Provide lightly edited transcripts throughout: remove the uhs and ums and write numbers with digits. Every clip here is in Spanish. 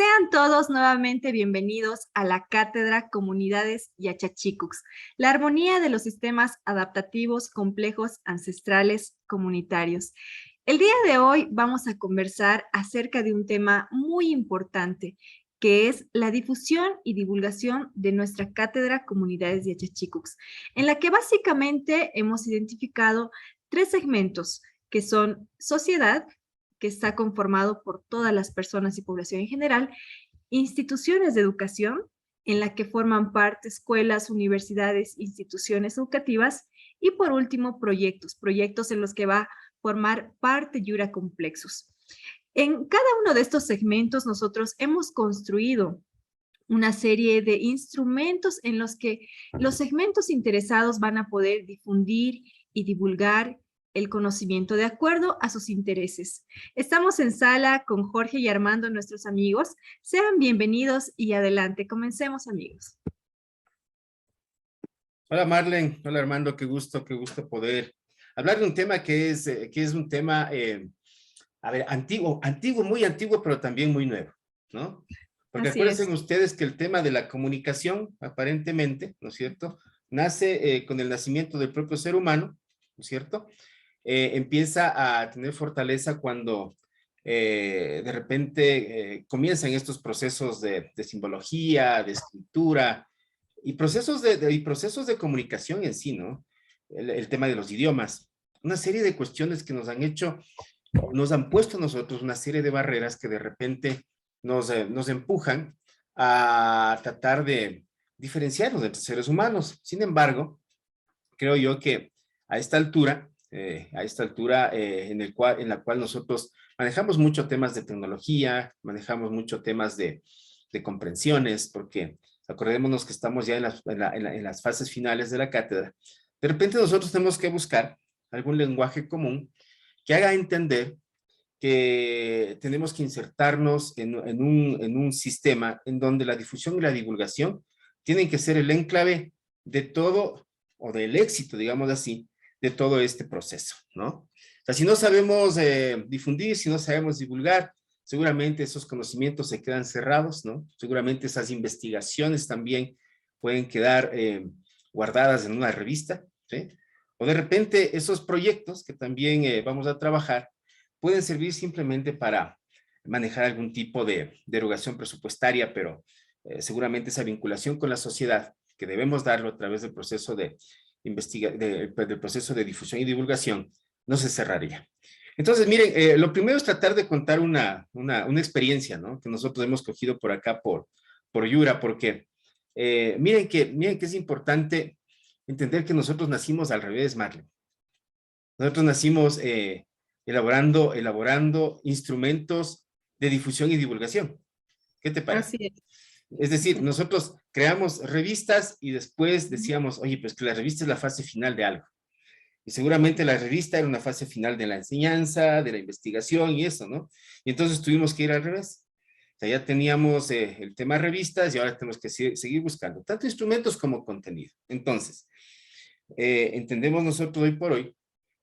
Sean todos nuevamente bienvenidos a la Cátedra Comunidades Yachachikucs, la armonía de los sistemas adaptativos complejos ancestrales comunitarios. El día de hoy vamos a conversar acerca de un tema muy importante, que es la difusión y divulgación de nuestra Cátedra Comunidades Yachachikucs, en la que básicamente hemos identificado tres segmentos, que son sociedad, que está conformado por todas las personas y población en general, instituciones de educación, en la que forman parte escuelas, universidades, instituciones educativas, y por último, proyectos en los que va a formar parte Yura Complexus. En cada uno de estos segmentos nosotros hemos construido una serie de instrumentos en los que los segmentos interesados van a poder difundir y divulgar el conocimiento de acuerdo a sus intereses. Estamos en sala con Jorge y Armando, nuestros amigos. Sean bienvenidos y adelante. Comencemos, amigos. Hola Marlene, hola Armando, qué gusto poder hablar de un tema que es un tema, antiguo, muy antiguo, pero también muy nuevo, ¿no? Porque Así acuérdense es. ustedes que el tema de la comunicación, aparentemente, ¿no es cierto?, nace con el nacimiento del propio ser humano, ¿no es cierto?, empieza a tener fortaleza cuando de repente comienzan estos procesos de simbología, de escritura, y procesos de comunicación en sí, ¿no? El tema de los idiomas, una serie de cuestiones que nos han hecho, nos han puesto a nosotros una serie de barreras que de repente nos empujan a tratar de diferenciarnos entre seres humanos. Sin embargo, creo yo que a esta altura, en la cual nosotros manejamos mucho temas de tecnología, manejamos mucho temas de comprensiones, porque acordémonos que estamos ya en las fases finales de la cátedra. De repente nosotros tenemos que buscar algún lenguaje común que haga entender que tenemos que insertarnos en un sistema en donde la difusión y la divulgación tienen que ser el enclave de todo, o del éxito, digamos así, de todo este proceso, ¿no? O sea, si no sabemos difundir, si no sabemos divulgar, seguramente esos conocimientos se quedan cerrados, ¿no? Seguramente esas investigaciones también pueden quedar guardadas en una revista, ¿sí? O de repente esos proyectos que también vamos a trabajar pueden servir simplemente para manejar algún tipo de erogación presupuestaria, pero seguramente esa vinculación con la sociedad que debemos darlo a través del proceso del proceso de difusión y divulgación no se cerraría. Entonces, miren, lo primero es tratar de contar una experiencia, ¿no?, que nosotros hemos cogido por acá por Yura, porque miren que es importante entender que nosotros nacimos al revés, Marlene. Nosotros nacimos elaborando instrumentos de difusión y divulgación. ¿Qué te parece? Así es. Es decir, nosotros creamos revistas y después decíamos, oye, pues que la revista es la fase final de algo. Y seguramente la revista era una fase final de la enseñanza, de la investigación y eso, ¿no? Y entonces tuvimos que ir al revés. O sea, ya teníamos el tema revistas y ahora tenemos que seguir buscando tanto instrumentos como contenido. Entonces, entendemos nosotros hoy por hoy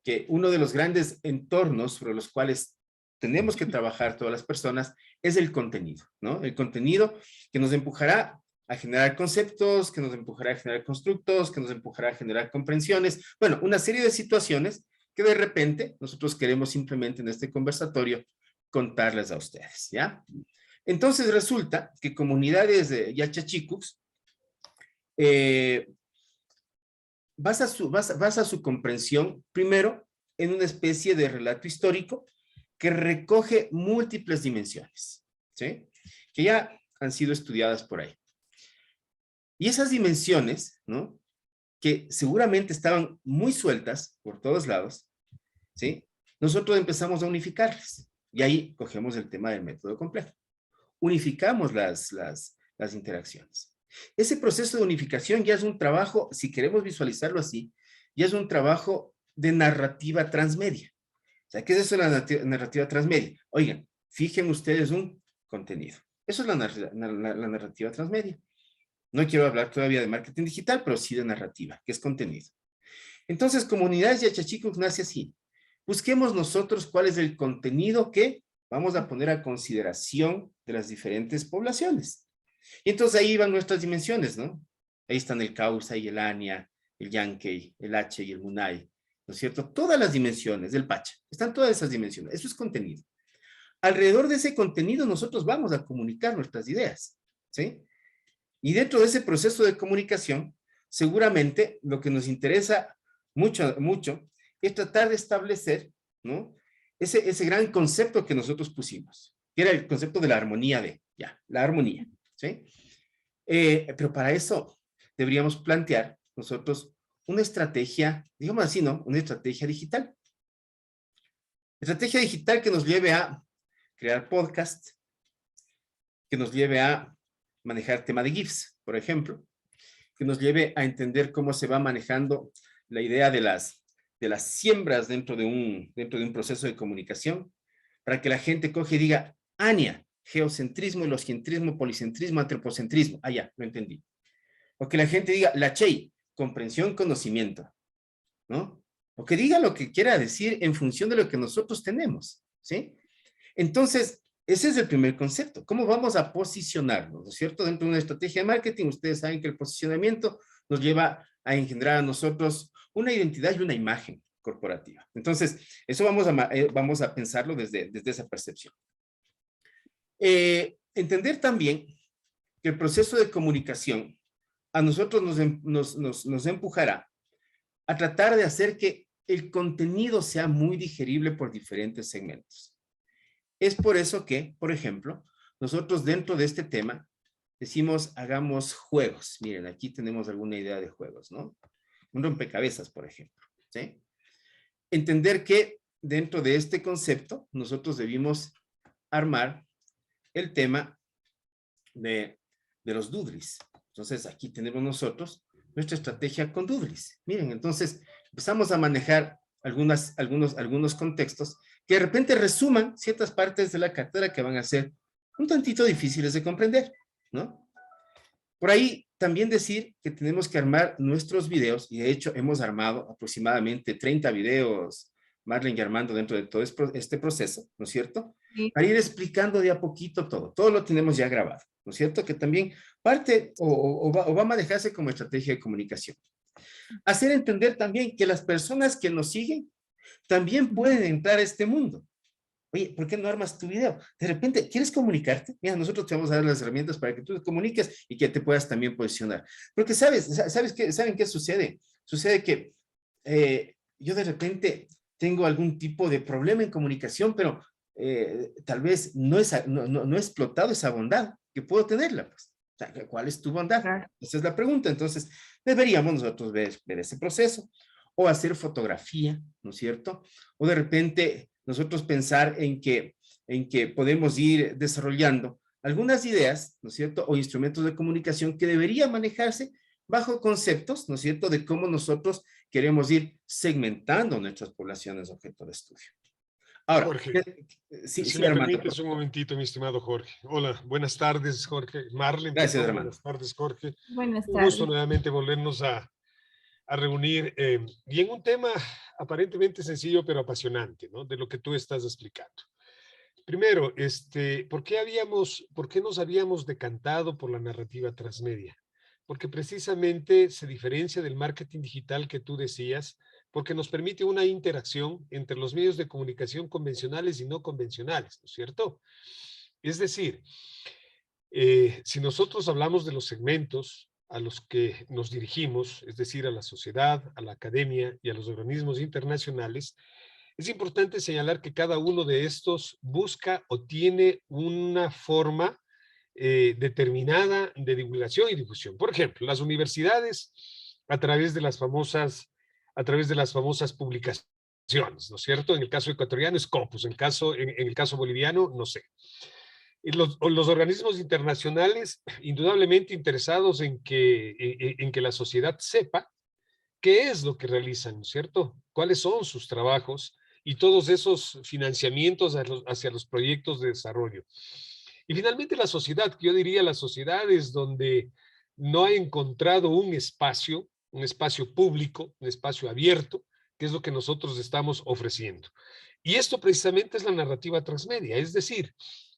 que uno de los grandes entornos sobre los cuales tenemos que trabajar todas las personas es el contenido, ¿no? El contenido que nos empujará a generar conceptos, que nos empujará a generar constructos, que nos empujará a generar comprensiones. Bueno, una serie de situaciones que de repente nosotros queremos simplemente en este conversatorio contarles a ustedes, ¿ya? Entonces resulta que comunidades de Yachachikucs basa su comprensión primero en una especie de relato histórico que recoge múltiples dimensiones, ¿sí?, que ya han sido estudiadas por ahí. Y esas dimensiones, ¿no?, que seguramente estaban muy sueltas por todos lados, ¿sí?, nosotros empezamos a unificarlas. Y ahí cogemos el tema del método complejo. Unificamos las interacciones. Ese proceso de unificación ya es un trabajo, si queremos visualizarlo así, ya es un trabajo de narrativa transmedia. O sea, ¿qué es eso de la narrativa transmedia? Oigan, fijen ustedes un contenido. Eso es la narrativa transmedia. No quiero hablar todavía de marketing digital, pero sí de narrativa, que es contenido. Entonces, Comunidades Yachachikucs nace así. Busquemos nosotros cuál es el contenido que vamos a poner a consideración de las diferentes poblaciones. Y entonces ahí van nuestras dimensiones, ¿no? Ahí están el Causa y el Ania, el Yankee, el H y el Munay, ¿no es cierto? Todas las dimensiones del Pacha, están todas esas dimensiones, eso es contenido. Alrededor de ese contenido nosotros vamos a comunicar nuestras ideas, ¿sí? Y dentro de ese proceso de comunicación, seguramente lo que nos interesa mucho, mucho es tratar de establecer, ¿no? Ese gran concepto que nosotros pusimos, que era el concepto de la armonía la armonía, ¿sí? Pero para eso deberíamos plantear nosotros una estrategia, digamos así, ¿no? Una estrategia digital. Estrategia digital que nos lleve a crear podcast, que nos lleve a manejar tema de GIFs, por ejemplo, que nos lleve a entender cómo se va manejando la idea de las siembras dentro de un proceso de comunicación, para que la gente coge y diga, Ania, geocentrismo, elocentrismo, policentrismo, antropocentrismo. Ah, ya, lo entendí. O que la gente diga, la Chey, comprensión, conocimiento, ¿no? O que diga lo que quiera decir en función de lo que nosotros tenemos, ¿sí? Entonces, ese es el primer concepto. ¿Cómo vamos a posicionarnos, ¿no es cierto? Dentro de una estrategia de marketing, ustedes saben que el posicionamiento nos lleva a engendrar a nosotros una identidad y una imagen corporativa. Entonces, eso vamos a pensarlo desde esa percepción. Entender también que el proceso de comunicación a nosotros nos empujará a tratar de hacer que el contenido sea muy digerible por diferentes segmentos. Es por eso que, por ejemplo, nosotros dentro de este tema decimos hagamos juegos. Miren, aquí tenemos alguna idea de juegos, ¿no? Un rompecabezas, por ejemplo, ¿sí? Entender que dentro de este concepto nosotros debimos armar el tema de los doodles. Entonces, aquí tenemos nosotros nuestra estrategia con doodles. Miren, entonces empezamos a manejar algunos contextos que de repente resuman ciertas partes de la cátedra que van a ser un tantito difíciles de comprender, ¿no? Por ahí también decir que tenemos que armar nuestros videos, y de hecho hemos armado aproximadamente 30 videos, Marlene y Armando, dentro de todo este proceso, ¿no es cierto? Sí. Para ir explicando de a poquito todo lo tenemos ya grabado, ¿no es cierto? Que también parte o va a manejarse como estrategia de comunicación. Hacer entender también que las personas que nos siguen también pueden entrar a este mundo. Oye, ¿por qué no armas tu video? De repente, ¿quieres comunicarte? Mira, nosotros te vamos a dar las herramientas para que tú te comuniques y que te puedas también posicionar. Porque ¿saben qué sucede? Sucede que yo de repente tengo algún tipo de problema en comunicación, pero tal vez no he explotado esa bondad que puedo tenerla, pues. O sea, ¿cuál es tu bondad? Claro. Esa es la pregunta. Entonces, deberíamos nosotros ver ese proceso o hacer fotografía, ¿no es cierto? O de repente nosotros pensar en que podemos ir desarrollando algunas ideas, ¿no es cierto? O instrumentos de comunicación que deberían manejarse bajo conceptos, ¿no es cierto?, de cómo nosotros queremos ir segmentando nuestras poblaciones objeto de estudio. Ahora, Jorge, sí, si sí, me Armando. permites un momentito, mi estimado Jorge. Hola, buenas tardes, Jorge. Marlene, Gracias, perdón, Armando. buenas tardes, Jorge. Buenas Un gusto tardes. nuevamente volvernos a reunir y en un tema aparentemente sencillo pero apasionante, ¿no? De lo que tú estás explicando. Primero, ¿por qué nos habíamos decantado por la narrativa transmedia? Porque precisamente se diferencia del marketing digital que tú decías, porque nos permite una interacción entre los medios de comunicación convencionales y no convencionales, ¿no es cierto? Es decir, si nosotros hablamos de los segmentos a los que nos dirigimos, es decir, a la sociedad, a la academia y a los organismos internacionales, es importante señalar que cada uno de estos busca o tiene una forma determinada de divulgación y difusión. Por ejemplo, las universidades a través de las famosas publicaciones, ¿no es cierto? En el caso ecuatoriano es Scopus, en el caso boliviano, no sé. Y los organismos internacionales, indudablemente interesados en que la sociedad sepa qué es lo que realizan, ¿no es cierto? ¿Cuáles son sus trabajos? Y todos esos financiamientos hacia los proyectos de desarrollo. Y finalmente la sociedad, que yo diría la sociedad es donde no ha encontrado un espacio público, un espacio abierto, que es lo que nosotros estamos ofreciendo. Y esto precisamente es la narrativa transmedia, es decir,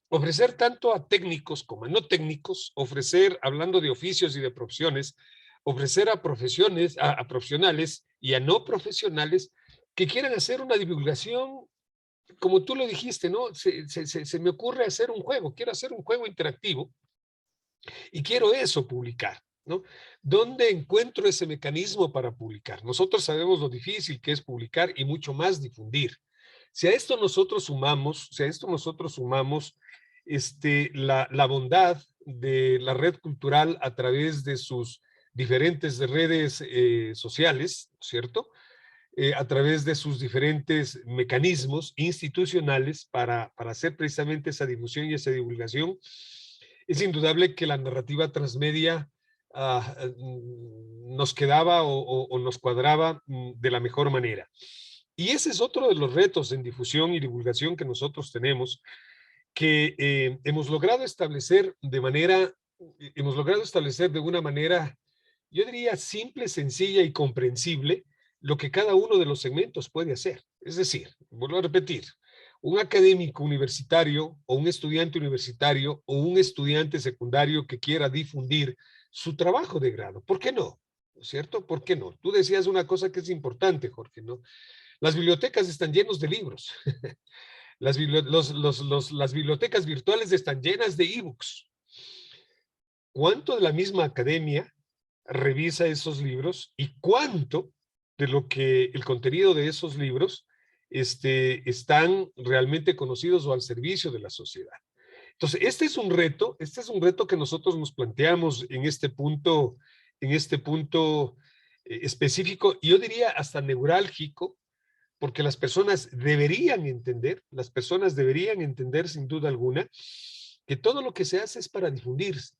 ofrecer tanto a técnicos como a no técnicos, ofrecer, hablando de oficios y de profesiones, ofrecer a profesiones, a profesionales y a no profesionales que quieran hacer una divulgación, como tú lo dijiste, ¿no? Se me ocurre hacer un juego, quiero hacer un juego interactivo y quiero eso publicar, ¿no? ¿Dónde encuentro ese mecanismo para publicar? Nosotros sabemos lo difícil que es publicar y mucho más difundir. Si a esto nosotros sumamos, la bondad de la red cultural a través de sus diferentes redes sociales, ¿cierto? A través de sus diferentes mecanismos institucionales para hacer precisamente esa difusión y esa divulgación, es indudable que la narrativa transmedia nos quedaba o nos cuadraba de la mejor manera. Y ese es otro de los retos en difusión y divulgación que nosotros tenemos, que hemos logrado establecer de una manera, yo diría, simple, sencilla y comprensible, lo que cada uno de los segmentos puede hacer. Es decir, vuelvo a repetir, un académico universitario o un estudiante universitario o un estudiante secundario que quiera difundir su trabajo de grado, ¿por qué no? ¿No es cierto? ¿Por qué no? Tú decías una cosa que es importante, Jorge, ¿no? Las bibliotecas están llenas de libros. Las bibliotecas virtuales están llenas de ebooks. ¿Cuánto de la misma academia revisa esos libros y cuánto de lo que el contenido de esos libros están realmente conocidos o al servicio de la sociedad? Entonces, este es un reto que nosotros nos planteamos en este punto específico, y yo diría hasta neurálgico, porque las personas deberían entender sin duda alguna, que todo lo que se hace es para difundirse,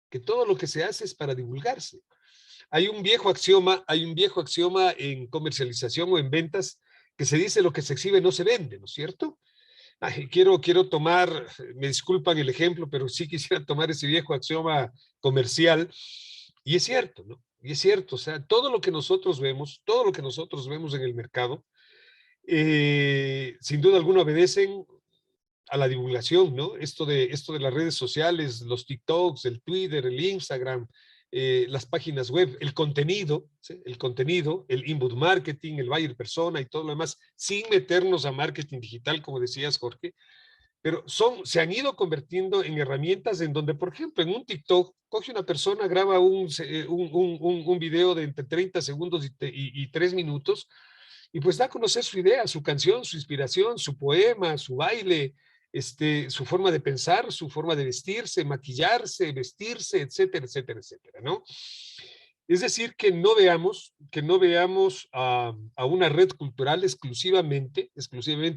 que todo lo que se hace es para divulgarse. Hay un viejo axioma en comercialización o en ventas que se dice: lo que se exhibe no se vende, ¿no es cierto? Quiero tomar, me disculpan el ejemplo, pero sí quisiera tomar ese viejo axioma comercial, y es cierto, ¿no? Y es cierto, o sea, todo lo que nosotros vemos en el mercado, sin duda alguna obedecen a la divulgación, ¿no? Esto de las redes sociales, los TikToks, el Twitter, el Instagram, las páginas web, el contenido, ¿sí? El inbound marketing, el buyer persona y todo lo demás, sin meternos a marketing digital, como decías, Jorge, pero se han ido convirtiendo en herramientas en donde, por ejemplo, en un TikTok, coge una persona, graba un video de entre 30 segundos y 3 minutos, y pues da a conocer su idea, su canción, su inspiración, su poema, su baile, su forma de pensar, su forma de vestirse, maquillarse, vestirse, etcétera, etcétera, etcétera, ¿no? Es decir, que no veamos a una red cultural exclusivamente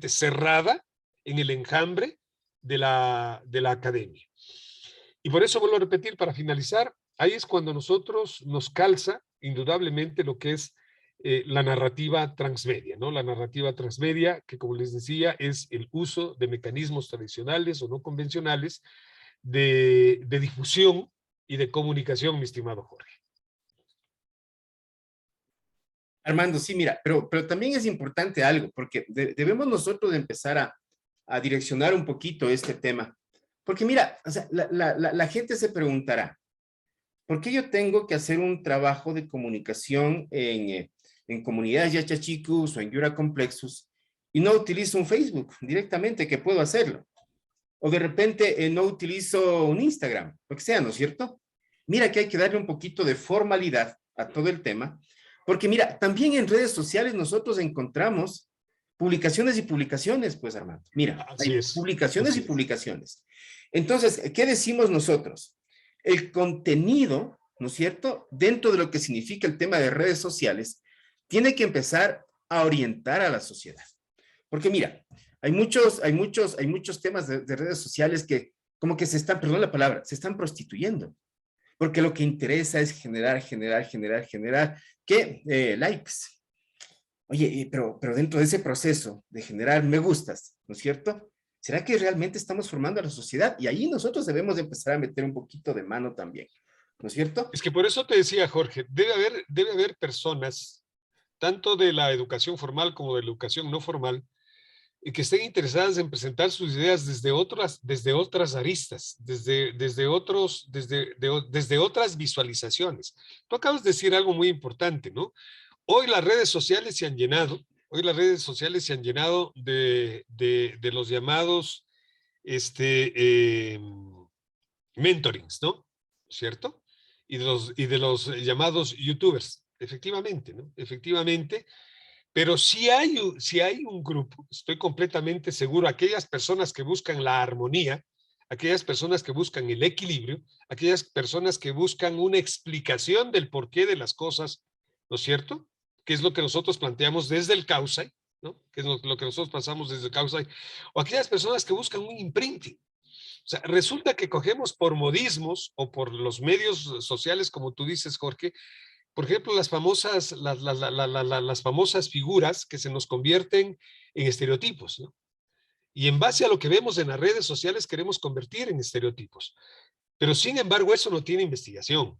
cerrada en el enjambre de la academia. Y por eso vuelvo a repetir, para finalizar, ahí es cuando nosotros nos calza indudablemente lo que es la narrativa transmedia, ¿no? La narrativa transmedia, que como les decía, es el uso de mecanismos tradicionales o no convencionales de difusión y de comunicación, mi estimado Jorge. Armando, sí, mira, pero también es importante algo, porque debemos nosotros de empezar a direccionar un poquito este tema. Porque mira, o sea, la gente se preguntará, ¿por qué yo tengo que hacer un trabajo de comunicación en comunidades Yachachicus o en Yura Complexus y no utilizo un Facebook directamente, que puedo hacerlo? O de repente no utilizo un Instagram, lo que sea, ¿no es cierto? Mira que hay que darle un poquito de formalidad a todo el tema, porque mira, también en redes sociales nosotros encontramos publicaciones y publicaciones, pues, Armando. Mira, hay publicaciones y publicaciones. Entonces, ¿qué decimos nosotros? El contenido, ¿no es cierto?, dentro de lo que significa el tema de redes sociales, tiene que empezar a orientar a la sociedad. Porque mira, hay muchos temas de redes sociales que como que se están, perdón la palabra, se están prostituyendo. Porque lo que interesa es generar, ¿qué? Likes. Oye, pero dentro de ese proceso de generar me gustas, ¿no es cierto? ¿Será que realmente estamos formando a la sociedad? Y ahí nosotros debemos de empezar a meter un poquito de mano también, ¿no es cierto? Es que por eso te decía, Jorge, debe haber personas, tanto de la educación formal como de la educación no formal, y que estén interesadas en presentar sus ideas desde otras aristas, desde otras visualizaciones. Tú acabas de decir algo muy importante, ¿no? Hoy las redes sociales se han llenado, de los llamados mentorings, ¿no? ¿Cierto? Y de los llamados youtubers, efectivamente, ¿no? Efectivamente, pero si hay un grupo, estoy completamente seguro, aquellas personas que buscan la armonía, aquellas personas que buscan el equilibrio, aquellas personas que buscan una explicación del porqué de las cosas, ¿no es cierto? Que es lo que nosotros planteamos desde el CAUSAI, ¿no? Que es lo que nosotros pasamos desde el CAUSAI, o aquellas personas que buscan un imprinting. O sea, resulta que cogemos por modismos o por los medios sociales, como tú dices, Jorge, por ejemplo, las famosas figuras que se nos convierten en estereotipos, ¿no? Y en base a lo que vemos en las redes sociales queremos convertir en estereotipos. Pero sin embargo, eso no tiene investigación.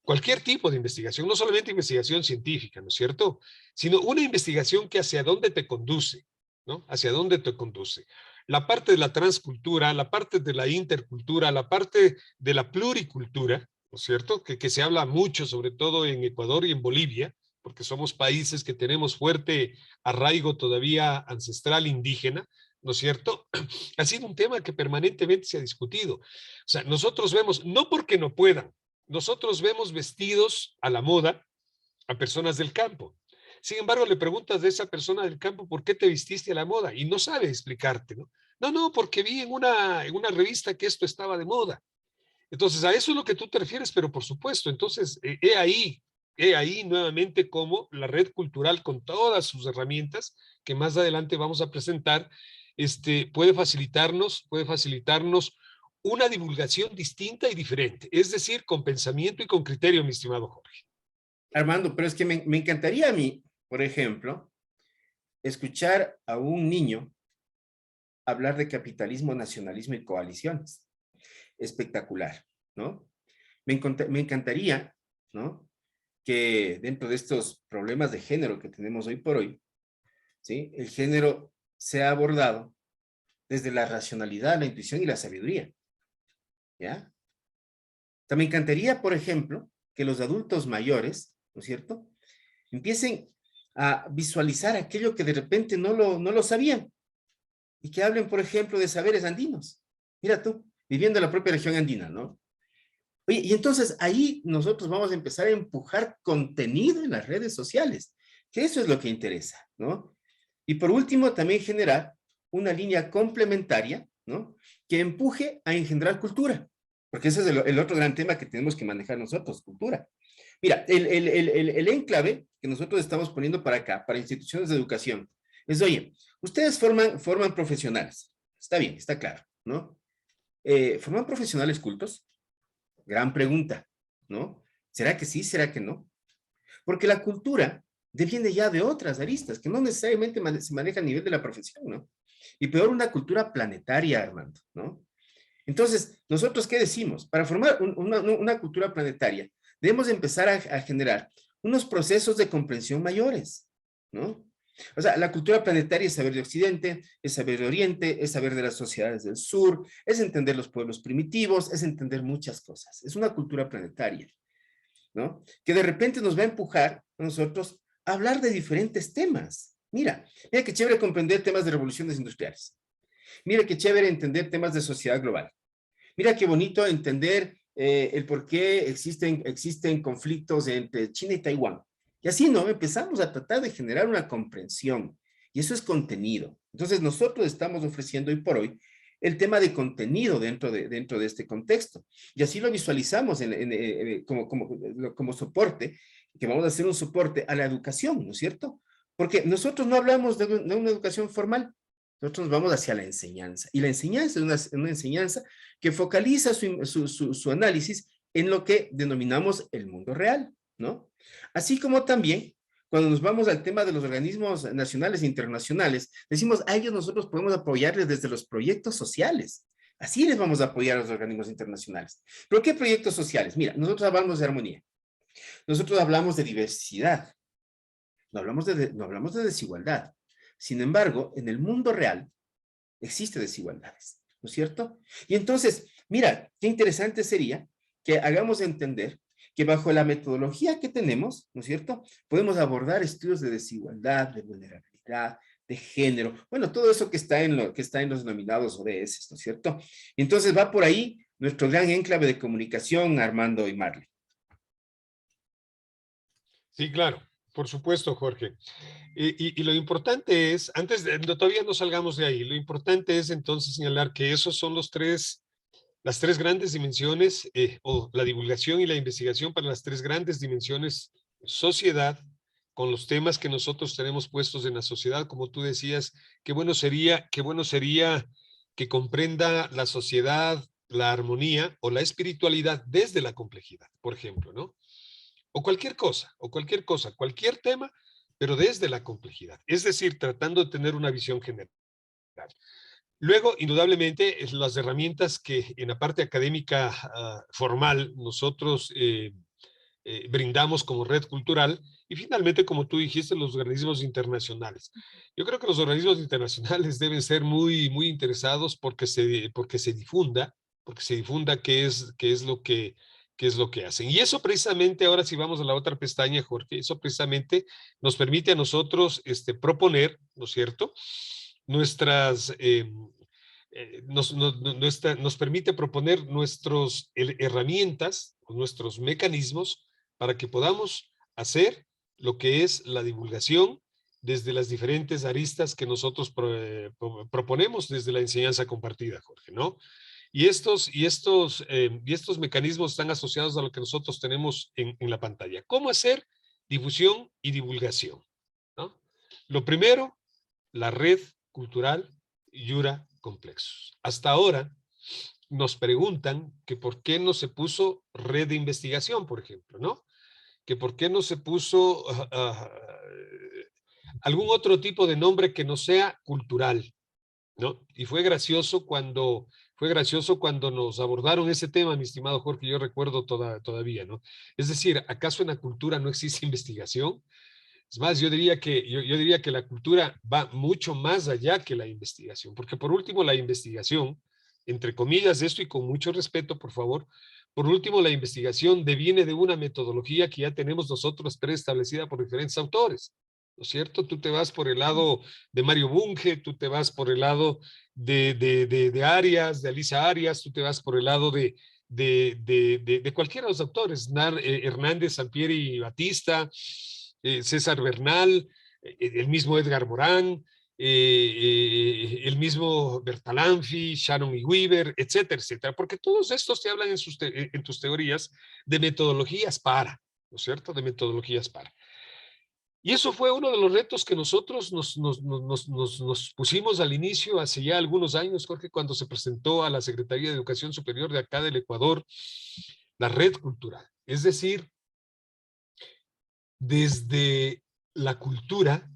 Cualquier tipo de investigación, no solamente investigación científica, ¿no es cierto? Sino una investigación que hacia dónde te conduce, ¿no? Hacia dónde te conduce. La parte de la transcultura, la parte de la intercultura, la parte de la pluricultura, ¿no es cierto? Que se habla mucho, sobre todo en Ecuador y en Bolivia, porque somos países que tenemos fuerte arraigo todavía ancestral indígena, ¿no es cierto? Ha sido un tema que permanentemente se ha discutido. O sea, nosotros vemos, no porque no puedan, nosotros vemos vestidos a la moda a personas del campo. Sin embargo, le preguntas de esa persona del campo, ¿por qué te vististe a la moda? Y no sabe explicarte, ¿no? No, porque vi en una revista que esto estaba de moda. Entonces, a eso es lo que tú te refieres, pero por supuesto, entonces, he ahí nuevamente cómo la red cultural con todas sus herramientas, que más adelante vamos a presentar, puede facilitarnos una divulgación distinta y diferente, es decir, con pensamiento y con criterio, mi estimado Jorge. Armando, pero es que me encantaría a mí, por ejemplo, escuchar a un niño hablar de capitalismo, nacionalismo y coaliciones. Espectacular, ¿no? Me encantaría, ¿no? Que dentro de estos problemas de género que tenemos hoy por hoy, ¿sí? El género sea abordado desde la racionalidad, la intuición y la sabiduría, ¿ya? También me encantaría, por ejemplo, que los adultos mayores, ¿no es cierto?, empiecen a visualizar aquello que de repente no lo sabían y que hablen, por ejemplo, de saberes andinos. Mira tú, viviendo en la propia región andina, ¿no? Oye, y entonces ahí nosotros vamos a empezar a empujar contenido en las redes sociales, que eso es lo que interesa, ¿no? Y por último, también generar una línea complementaria, ¿no?, que empuje a engendrar cultura, porque ese es el otro gran tema que tenemos que manejar nosotros, cultura. Mira, el enclave que nosotros estamos poniendo para acá, para instituciones de educación, es, oye, ustedes forman profesionales, está bien, está claro, ¿no? ¿Forman profesionales cultos? Gran pregunta, ¿no? ¿Será que sí? ¿Será que no? Porque la cultura deviene ya de otras aristas, que no necesariamente se maneja a nivel de la profesión, ¿no? Y peor, una cultura planetaria, Armando, ¿no? Entonces, ¿nosotros qué decimos? Para formar una cultura planetaria, debemos empezar a generar unos procesos de comprensión mayores, ¿no? O sea, la cultura planetaria es saber de Occidente, es saber de Oriente, es saber de las sociedades del sur, es entender los pueblos primitivos, es entender muchas cosas. Es una cultura planetaria, ¿no? Que de repente nos va a empujar a nosotros a hablar de diferentes temas. Mira qué chévere comprender temas de revoluciones industriales. Mira qué chévere entender temas de sociedad global. Mira qué bonito entender el por qué existen conflictos entre China y Taiwán. Y así, ¿no? Empezamos a tratar de generar una comprensión. Y eso es contenido. Entonces, nosotros estamos ofreciendo hoy por hoy el tema de contenido dentro de este contexto. Y así lo visualizamos como soporte, que vamos a hacer un soporte a la educación, ¿no es cierto? Porque nosotros no hablamos de una educación formal, nosotros vamos hacia la enseñanza. Y la enseñanza es una enseñanza que focaliza su análisis en lo que denominamos el mundo real, ¿no? Así como también, cuando nos vamos al tema de los organismos nacionales e internacionales, decimos, a ellos nosotros podemos apoyarles desde los proyectos sociales. Así les vamos a apoyar a los organismos internacionales. ¿Pero qué proyectos sociales? Mira, nosotros hablamos de armonía. Nosotros hablamos de diversidad. No hablamos de desigualdad. Sin embargo, en el mundo real existen desigualdades, ¿no es cierto? Y entonces, mira, qué interesante sería que hagamos entender que bajo la metodología que tenemos, ¿no es cierto?, podemos abordar estudios de desigualdad, de vulnerabilidad, de género, bueno, todo eso que está en los denominados ODS, ¿no es cierto? Y entonces va por ahí nuestro gran enclave de comunicación, Armando y Marley. Sí, claro, por supuesto, Jorge. Y lo importante es, todavía no salgamos de ahí, lo importante es entonces señalar que esos son las tres grandes dimensiones, o la divulgación y la investigación para las tres grandes dimensiones: sociedad, con los temas que nosotros tenemos puestos en la sociedad, como tú decías, qué bueno sería que comprenda la sociedad, la armonía o la espiritualidad desde la complejidad, por ejemplo, ¿no? Cualquier cosa, cualquier tema, pero desde la complejidad. Es decir, tratando de tener una visión general. Luego, indudablemente, las herramientas que en la parte académica formal nosotros brindamos como red cultural, y finalmente, como tú dijiste, los organismos internacionales. Yo creo que los organismos internacionales deben ser muy, muy interesados porque se difunda qué es lo que hacen. Y eso precisamente, ahora si vamos a la otra pestaña, Jorge, eso precisamente nos permite a nosotros proponer, ¿no es cierto?, nuestras... nos permite proponer nuestras herramientas, nuestros mecanismos para que podamos hacer lo que es la divulgación desde las diferentes aristas que nosotros proponemos desde la enseñanza compartida, Jorge, ¿no? Y estos mecanismos están asociados a lo que nosotros tenemos en la pantalla. ¿Cómo hacer difusión y divulgación? ¿No? Lo primero, la red cultural Yura Complexos. Hasta ahora nos preguntan que por qué no se puso red de investigación, por ejemplo, ¿no? Que por qué no se puso algún otro tipo de nombre que no sea cultural, ¿no? Y fue gracioso cuando nos abordaron ese tema, mi estimado Jorge, yo recuerdo todavía, ¿no? Es decir, ¿acaso en la cultura no existe investigación? Es más, yo diría que la cultura va mucho más allá que la investigación, porque por último la investigación, entre comillas esto y con mucho respeto, por favor, por último la investigación deviene de una metodología que ya tenemos nosotros preestablecida por diferentes autores, ¿no es cierto? Tú te vas por el lado de Mario Bunge, tú te vas por el lado de Arias, de Alicia Arias, tú te vas por el lado de cualquiera de los autores, Hernández, Sampieri y Batista, César Bernal, el mismo Edgar Morán, el mismo Bertalanffy, Shannon y Weaver, etcétera, etcétera, porque todos estos te hablan en tus teorías de metodologías para, ¿no es cierto? De metodologías para. Y eso fue uno de los retos que nosotros nos pusimos al inicio, hace ya algunos años, Jorge, cuando se presentó a la Secretaría de Educación Superior de acá del Ecuador la red cultural. Es decir, desde la cultura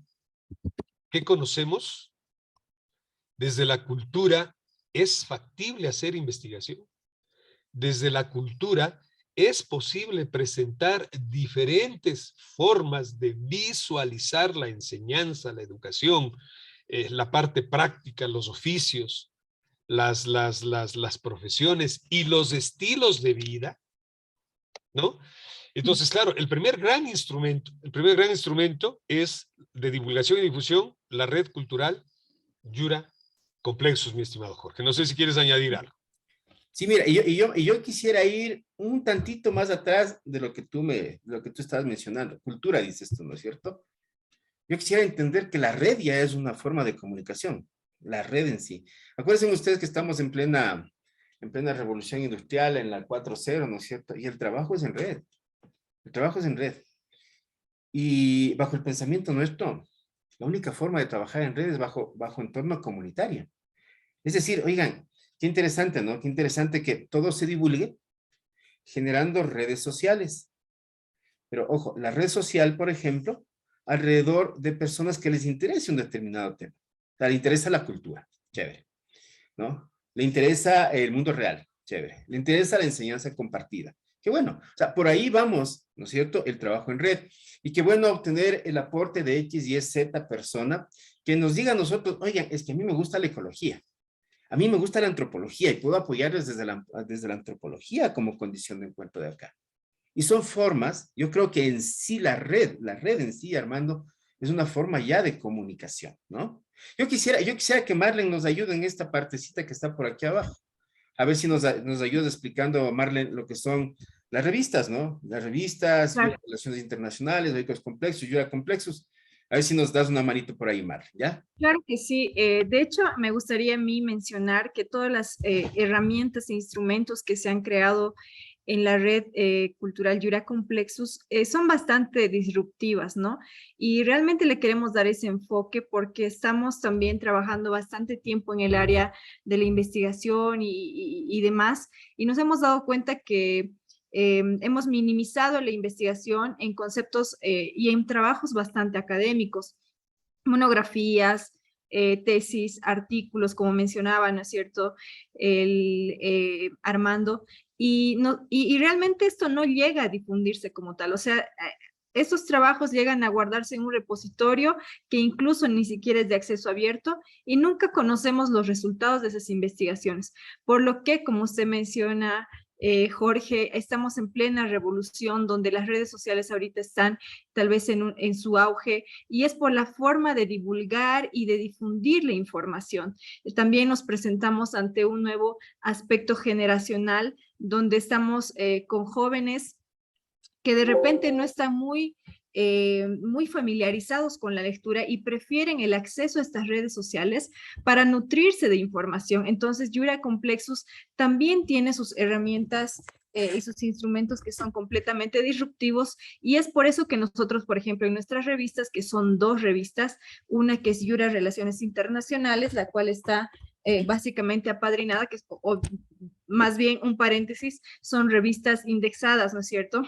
que conocemos, desde la cultura es factible hacer investigación. Desde la cultura es posible presentar diferentes formas de visualizar la enseñanza, la educación, la parte práctica, los oficios, las profesiones y los estilos de vida, ¿no? Entonces, claro, el primer gran instrumento es de divulgación y difusión, la red cultural Yura Complexos, mi estimado Jorge. No sé si quieres añadir algo. Sí, mira, y yo quisiera ir un tantito más atrás de lo que tú estabas mencionando. Cultura, dices tú, ¿no es cierto? Yo quisiera entender que la red ya es una forma de comunicación, la red en sí. Acuérdense ustedes que estamos en plena revolución industrial, en la 4.0, ¿no es cierto? Y el trabajo es en red. El trabajo es en red. Y bajo el pensamiento nuestro, la única forma de trabajar en red es bajo entorno comunitario. Es decir, oigan, qué interesante, ¿no? Qué interesante que todo se divulgue generando redes sociales. Pero ojo, la red social, por ejemplo, alrededor de personas que les interese un determinado tema. O sea, le interesa la cultura, chévere, ¿no? Le interesa el mundo real, chévere. Le interesa la enseñanza compartida. Qué bueno, o sea, por ahí vamos, ¿no es cierto? El trabajo en red. Y qué bueno obtener el aporte de X, Y, Z persona que nos diga a nosotros, oigan, es que a mí me gusta la ecología, a mí me gusta la antropología y puedo apoyarles desde la antropología como condición de encuentro de acá. Y son formas, yo creo que en sí la red en sí, Armando, es una forma ya de comunicación, ¿no? Yo quisiera que Marlene nos ayude en esta partecita que está por aquí abajo. A ver si nos ayuda explicando, Marlene, lo que son las revistas, ¿no? Las revistas, Claro. relaciones internacionales, vehículos complejos, Yura complexos. A ver si nos das una manito por ahí, Marlene, ¿ya? Claro que sí. De hecho, me gustaría a mí mencionar que todas las herramientas e instrumentos que se han creado en la red cultural Yura Complexus son bastante disruptivas, ¿no? Y realmente le queremos dar ese enfoque porque estamos también trabajando bastante tiempo en el área de la investigación y demás, y nos hemos dado cuenta que hemos minimizado la investigación en conceptos y en trabajos bastante académicos, monografías, tesis, artículos, como mencionaba, ¿no es cierto?, Armando, y realmente esto no llega a difundirse como tal, o sea, estos trabajos llegan a guardarse en un repositorio que incluso ni siquiera es de acceso abierto y nunca conocemos los resultados de esas investigaciones, por lo que, como usted menciona, Jorge, estamos en plena revolución donde las redes sociales ahorita están tal vez en su auge y es por la forma de divulgar y de difundir la información. También nos presentamos ante un nuevo aspecto generacional donde estamos con jóvenes que de repente no están muy familiarizados con la lectura y prefieren el acceso a estas redes sociales para nutrirse de información. Entonces, Yura Complexus también tiene sus herramientas y sus instrumentos que son completamente disruptivos y es por eso que nosotros, por ejemplo, en nuestras revistas, que son dos revistas, una que es Yura Relaciones Internacionales, la cual está básicamente apadrinada, que es, o más bien un paréntesis, son revistas indexadas, ¿no es cierto?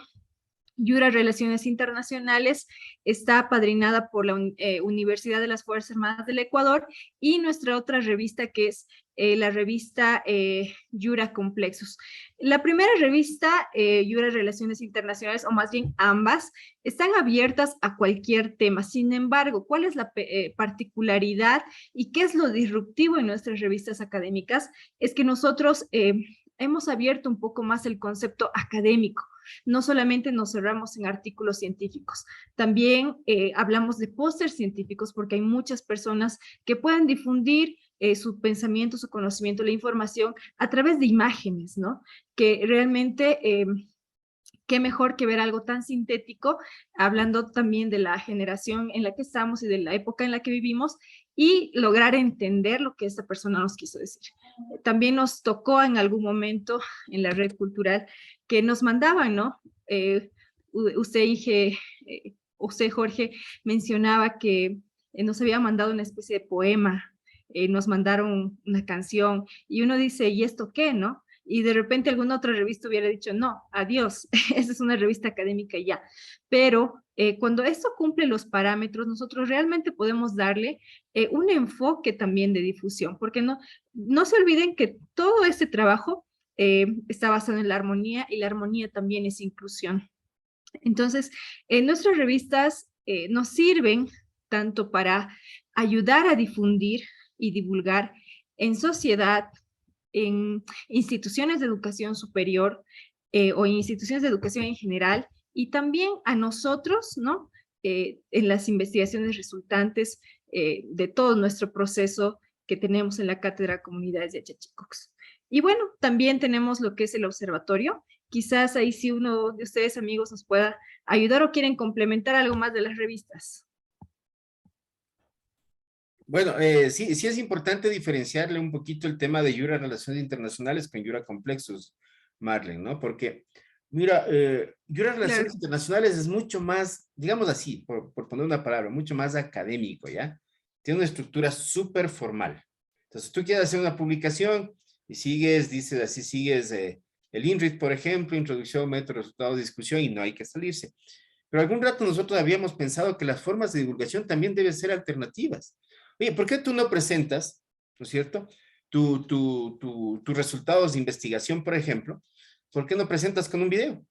Yura Relaciones Internacionales está apadrinada por la Universidad de las Fuerzas Armadas del Ecuador y nuestra otra revista que es la revista Yura Complexus. La primera revista, Yura Relaciones Internacionales, o más bien ambas, están abiertas a cualquier tema. Sin embargo, ¿cuál es la particularidad y qué es lo disruptivo en nuestras revistas académicas? Es que nosotros hemos abierto un poco más el concepto académico. No solamente nos cerramos en artículos científicos, también hablamos de pósters científicos porque hay muchas personas que pueden difundir su pensamiento, su conocimiento, la información a través de imágenes, ¿no? Que realmente qué mejor que ver algo tan sintético, hablando también de la generación en la que estamos y de la época en la que vivimos y lograr entender lo que esta persona nos quiso decir. También nos tocó en algún momento en la red cultural que nos mandaban, ¿no? Usted, Jorge, mencionaba que nos había mandado una especie de poema, nos mandaron una canción y uno dice, ¿y esto qué, no? Y de repente alguna otra revista hubiera dicho, no, adiós, esa es una revista académica y ya. Pero cuando esto cumple los parámetros, nosotros realmente podemos darle un enfoque también de difusión, porque no se olviden que todo este trabajo está basado en la armonía y la armonía también es inclusión. Entonces, nuestras revistas nos sirven tanto para ayudar a difundir y divulgar en sociedad, en instituciones de educación superior o en instituciones de educación en general y también a nosotros, ¿no? En las investigaciones resultantes de todo nuestro proceso que tenemos en la Cátedra Comunidades de Achachicox. Y bueno, también tenemos lo que es el observatorio. Quizás ahí si uno de ustedes, amigos, nos pueda ayudar o quieren complementar algo más de las revistas. Bueno, sí es importante diferenciarle un poquito el tema de Yura Relaciones Internacionales con Yura Complexus, Marlene, ¿no? Porque, mira, Yura Relaciones Claro. Internacionales es mucho más, digamos así, por poner una palabra, mucho más académico, ¿ya? Tiene una estructura súper formal. Entonces, tú quieres hacer una publicación y dices así, sigues el INRIT, por ejemplo, introducción, método, resultados, discusión, y no hay que salirse. Pero algún rato nosotros habíamos pensado que las formas de divulgación también deben ser alternativas. Oye, ¿por qué tú no presentas, ¿no es cierto?, tus resultados de investigación, por ejemplo? ¿Por qué no presentas con un video? O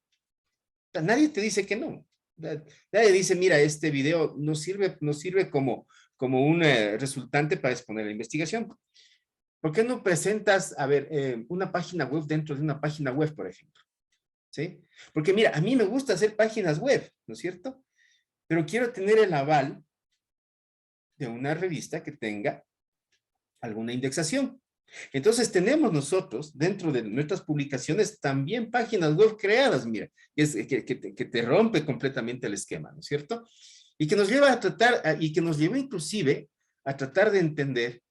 sea, nadie te dice que no. Nadie dice, mira, este video nos sirve como un resultante para exponer la investigación. ¿Por qué no presentas, a ver, una página web dentro de una página web, por ejemplo? ¿Sí? Porque mira, a mí me gusta hacer páginas web, ¿no es cierto? Pero quiero tener el aval de una revista que tenga alguna indexación. Entonces tenemos nosotros, dentro de nuestras publicaciones, también páginas web creadas, mira, que te rompe completamente el esquema, ¿no es cierto? Y que nos lleva a tratar, y que nos lleva inclusive a tratar de entender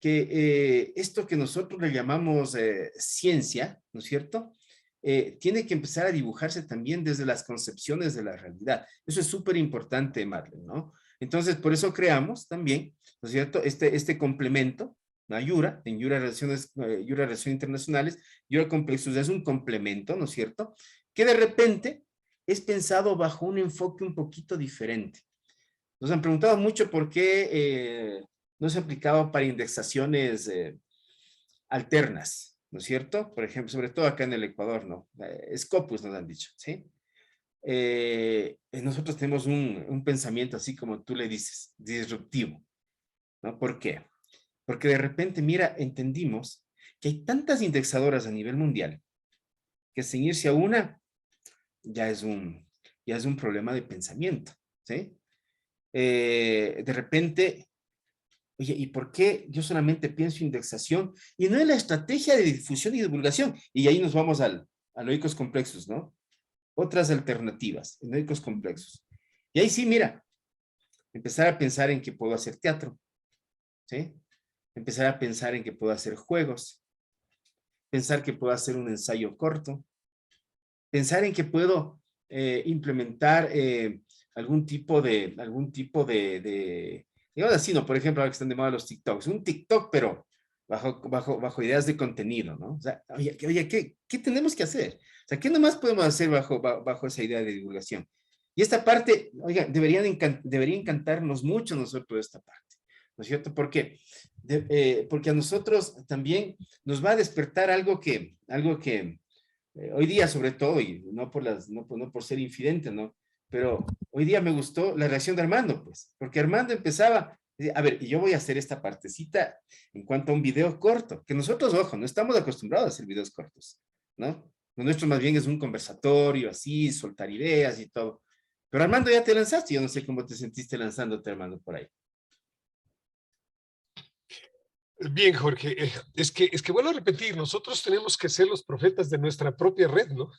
que esto que nosotros le llamamos ciencia, ¿no es cierto? Tiene que empezar a dibujarse también desde las concepciones de la realidad. Eso es súper importante, Marlene, ¿no? Entonces, por eso creamos también, ¿no es cierto? Este complemento, ¿no? Yura, en Yura Relaciones Internacionales, Yura Complexus es un complemento, ¿no es cierto? Que de repente es pensado bajo un enfoque un poquito diferente. Nos han preguntado mucho por qué no se aplicaba para indexaciones alternas, ¿no es cierto? Por ejemplo, sobre todo acá en el Ecuador, ¿no? Scopus nos han dicho, ¿sí? Nosotros tenemos un pensamiento así como tú le dices, disruptivo, ¿no? ¿Por qué? Porque de repente, mira, entendimos que hay tantas indexadoras a nivel mundial que sin irse a una ya es un problema de pensamiento, ¿sí? De repente, oye, ¿y por qué yo solamente pienso indexación y no en la estrategia de difusión y divulgación? Y ahí nos vamos a oicos complexos, ¿no? Otras alternativas, oicos complexos. Y ahí sí, mira, empezar a pensar en que puedo hacer teatro, ¿sí? Empezar a pensar en que puedo hacer juegos, pensar que puedo hacer un ensayo corto, pensar en que puedo implementar digamos así, ¿no? Por ejemplo, ahora que están de moda los TikToks, un TikTok, pero bajo ideas de contenido, ¿no? O sea, oye, ¿qué tenemos que hacer? O sea, ¿qué nomás podemos hacer bajo esa idea de divulgación? Y esta parte, oiga, debería encantarnos mucho nosotros esta parte, ¿no es cierto? Porque a nosotros también nos va a despertar algo que hoy día sobre todo, y no por ser infidente, ¿no? Pero hoy día me gustó la reacción de Armando, pues, porque Armando empezaba, a ver, y yo voy a hacer esta partecita en cuanto a un video corto, que nosotros, ojo, no estamos acostumbrados a hacer videos cortos, ¿no? Lo nuestro más bien es un conversatorio, así, soltar ideas y todo. Pero Armando, ya te lanzaste, yo no sé cómo te sentiste lanzándote, Armando, por ahí. Bien, Jorge, es que vuelvo a repetir, nosotros tenemos que ser los profetas de nuestra propia red, ¿no?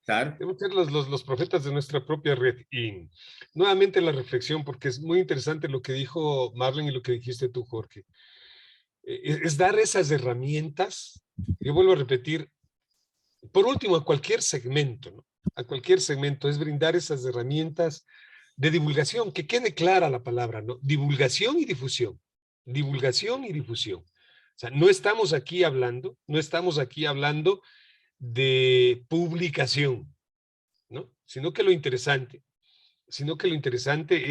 Claro. Tenemos que ser los profetas de nuestra propia red. Y nuevamente la reflexión, porque es muy interesante lo que dijo Marlene y lo que dijiste tú, Jorge. Es dar esas herramientas, yo vuelvo a repetir, por último, a cualquier segmento, ¿no? A cualquier segmento, es brindar esas herramientas de divulgación, que quede clara la palabra, ¿no? Divulgación y difusión. Divulgación y difusión. O sea, no estamos aquí hablando de publicación, ¿no? Sino que lo interesante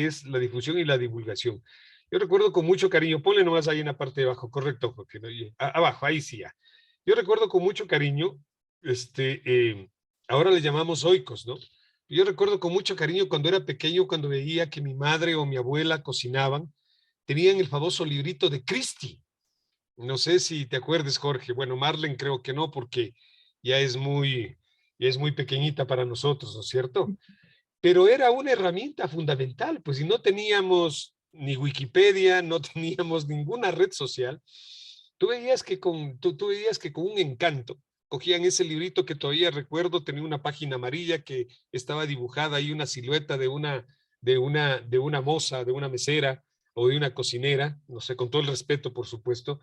es la difusión y la divulgación. Yo recuerdo con mucho cariño, ponle nomás ahí en la parte de abajo, correcto, porque no, abajo, ahí sí ya. Yo recuerdo con mucho cariño, ahora le llamamos oikos, ¿no? Yo recuerdo con mucho cariño cuando era pequeño, cuando veía que mi madre o mi abuela cocinaban, tenían el famoso librito de Christie. No sé si te acuerdes, Jorge. Bueno, Marlene creo que no, porque ya es muy, ya es muy pequeñita para nosotros, ¿no es cierto? Pero era una herramienta fundamental, pues si no teníamos ni Wikipedia, no teníamos ninguna red social, tú veías que con un encanto cogían ese librito que todavía recuerdo, tenía una página amarilla que estaba dibujada ahí una silueta de una moza, de una mesera o de una cocinera, no sé, con todo el respeto, por supuesto.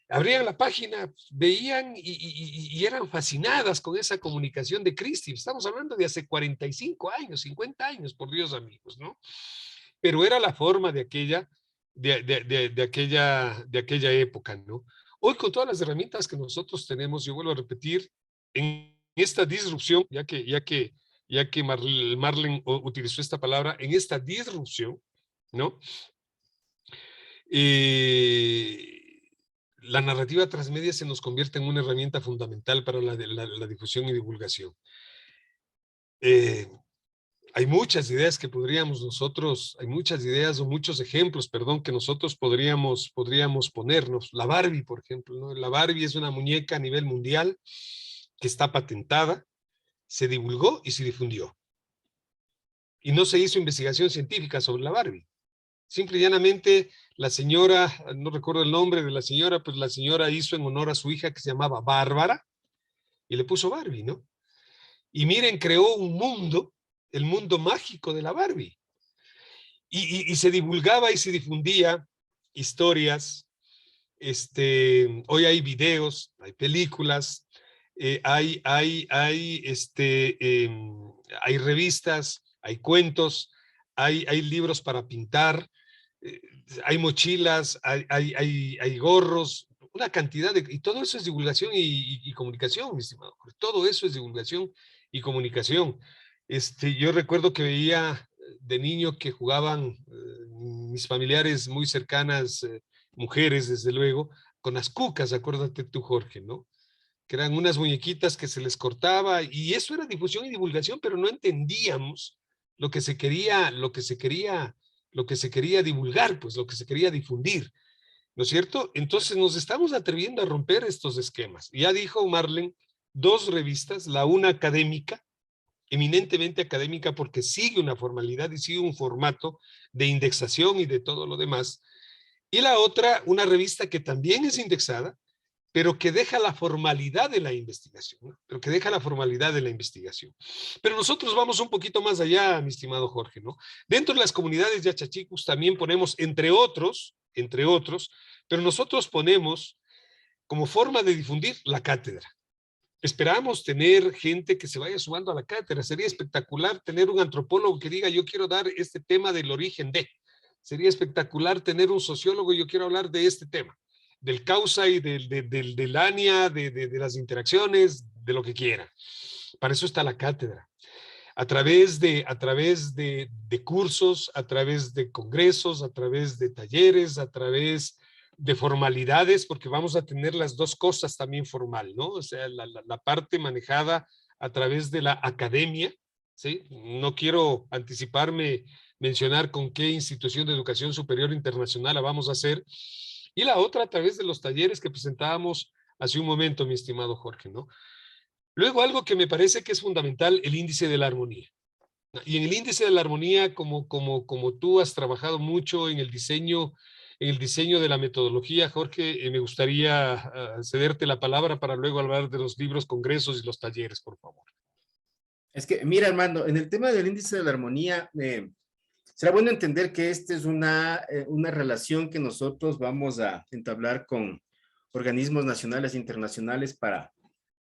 Abrían la página, veían y eran fascinadas con esa comunicación de Christie. Estamos hablando de hace 45 años, 50 años, por Dios, amigos, ¿no? Pero era la forma de aquella época, ¿no? Hoy con todas las herramientas que nosotros tenemos, yo vuelvo a repetir, en esta disrupción, ya que Marlene utilizó esta palabra, en esta disrupción, ¿no? La narrativa transmedia se nos convierte en una herramienta fundamental para la difusión y divulgación. hay muchas ideas que podríamos nosotros, hay muchas ideas o muchos ejemplos, perdón, que nosotros podríamos ponernos. La Barbie, por ejemplo, ¿no? La Barbie es una muñeca a nivel mundial que está patentada, se divulgó y se difundió. Y no se hizo investigación científica sobre la Barbie. Simple y llanamente, la señora, no recuerdo el nombre de la señora, pues la señora hizo en honor a su hija que se llamaba Bárbara y le puso Barbie, ¿no? Y miren, creó un mundo, el mundo mágico de la Barbie. Y se divulgaba y se difundía historias. Hoy hay videos, hay películas, hay revistas, hay cuentos, hay libros para pintar, eh, hay mochilas, hay gorros, una cantidad de... Y todo eso es divulgación y comunicación, mi estimado. Todo eso es divulgación y comunicación. Yo recuerdo que veía de niño que jugaban mis familiares muy cercanas, mujeres desde luego, con las cucas, acuérdate tú, Jorge, ¿no? Que eran unas muñequitas que se les cortaba, y eso era difusión y divulgación, pero no entendíamos lo que se quería, lo que se quería divulgar, pues lo que se quería difundir, ¿no es cierto? Entonces nos estamos atreviendo a romper estos esquemas. Ya dijo Marlene, 2 revistas, la una académica, eminentemente académica porque sigue una formalidad y sigue un formato de indexación y de todo lo demás, y la otra, una revista que también es indexada, pero que deja la formalidad de la investigación, ¿no? Pero que deja la formalidad de la investigación. Pero nosotros vamos un poquito más allá, mi estimado Jorge, ¿no? Dentro de las comunidades de Achachicus también ponemos, entre otros, pero nosotros ponemos como forma de difundir la cátedra. Esperamos tener gente que se vaya sumando a la cátedra. Sería espectacular tener un antropólogo que diga, yo quiero dar este tema del origen de. Sería espectacular tener un sociólogo y yo quiero hablar de este tema, del causa y del ANIA, de las interacciones, de lo que quiera. Para eso está la cátedra. A través de cursos, a través de congresos, a través de talleres, a través de formalidades, porque vamos a tener las 2 cosas también formal, ¿no? O sea, la parte manejada a través de la academia, ¿sí? No quiero anticiparme, mencionar con qué institución de educación superior internacional la vamos a hacer, y la otra a través de los talleres que presentábamos hace un momento, mi estimado Jorge, ¿no? Luego, algo que me parece que es fundamental, el índice de la armonía. Y en el índice de la armonía, como tú has trabajado mucho en el diseño de la metodología, Jorge, me gustaría cederte la palabra para luego hablar de los libros, congresos y los talleres, por favor. Es que, mira, Armando, en el tema del índice de la armonía, será bueno entender que esta es una relación que nosotros vamos a entablar con organismos nacionales e internacionales para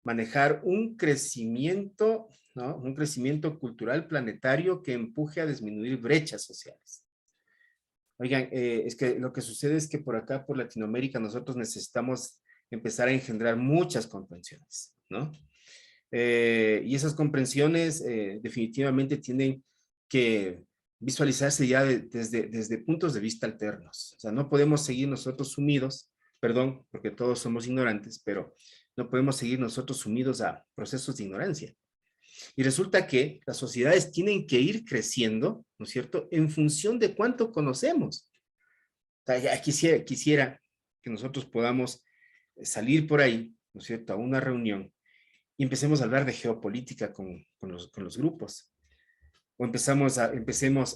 manejar un crecimiento, ¿no? Un crecimiento cultural planetario que empuje a disminuir brechas sociales. Oigan, es que lo que sucede es que por acá, por Latinoamérica, nosotros necesitamos empezar a engendrar muchas comprensiones, ¿no? Y esas comprensiones definitivamente tienen que visualizarse ya desde puntos de vista alternos. O sea, no podemos seguir nosotros sumidos, perdón, porque todos somos ignorantes, pero no podemos seguir nosotros sumidos a procesos de ignorancia. Y resulta que las sociedades tienen que ir creciendo, ¿no es cierto?, en función de cuánto conocemos. O sea, ya quisiera que nosotros podamos salir por ahí, ¿no es cierto?, a una reunión y empecemos a hablar de geopolítica con los grupos. O empecemos